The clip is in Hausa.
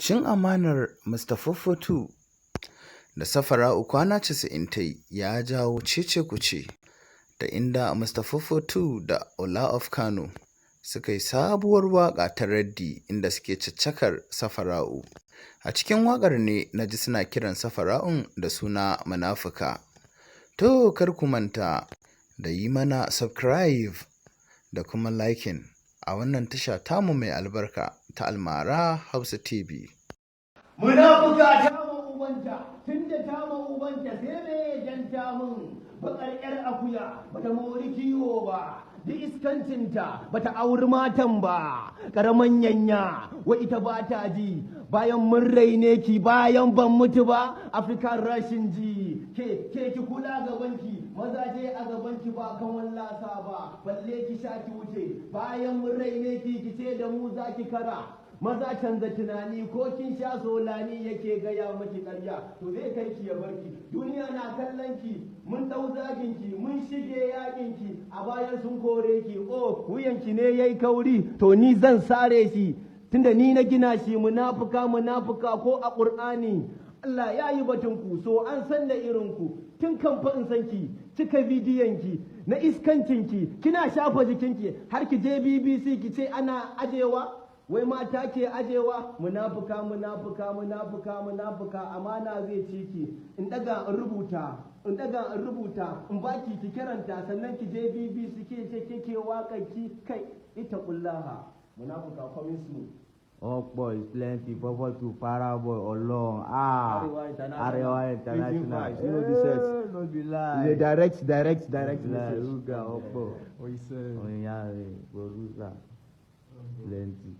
Cin amanar Mr. 442 da Safara'u kwana 90 ta yi ya jawo cece-kuce, ta inda Mr. 442 da Ola of Kano suka yi sabuwar waƙa ta raddi inda suke caccakar Safara'u. A cikin waƙar ne na ji suna kiran Safara'un da suna munafuka. To kar ku manta da yi mana subscribe da kuma liking a wannan tasha tamu mai albarka ta Almara Hausa TV. Munafuka ta ma ubanta, tun da ta ma ubanta sai me janta mun baƙar ƴar akuya bata mori kiwo ba, da iskancinta bata auri matan ba, ƙaraman yanya wa ita ba ta ji, bayan mun raine ki bayan ban mutu ba, African rashin ji, ke ki kula gabanki, mazaje a gabanki ba kan wallasa ba, balle ki sha ki wuce, bayan mun raine ki ce da mu za ki kara. Maza canza tunani ko kin sha solani yake gaya maki ƙarya to zai kai ki ya barki, duniya na kallon ki, mun dau zagin ki, mun shige yakin ki, a bayan sun kore ki, oh wuyan ki ne yayi kauri to ni zan sare shi tunda ni na gina shi. Munafuka ko a Qur'ani Allah ya yi batun ku, so an san da irin ku tun kan fa in san ki, cika bidiyon ki na iskancin ki, kina shafa jikin ki har ki je BBC ki ce ana ajewa. Wai mata ke ajewa? Munafuka amana zai ci ki, in daga in rubuta in baki ki karanta sannan ki je BBC ke waƙar ki kai ita kullaha. Munafuka coming soon. Ọ̀pọ̀ is plenty, 442 Paraboy Ọlọ́run. Arewa International. You know the set. No be lie. The direct Like Ruga ọ̀pọ̀. What you say? Oyinre Boruga plenty.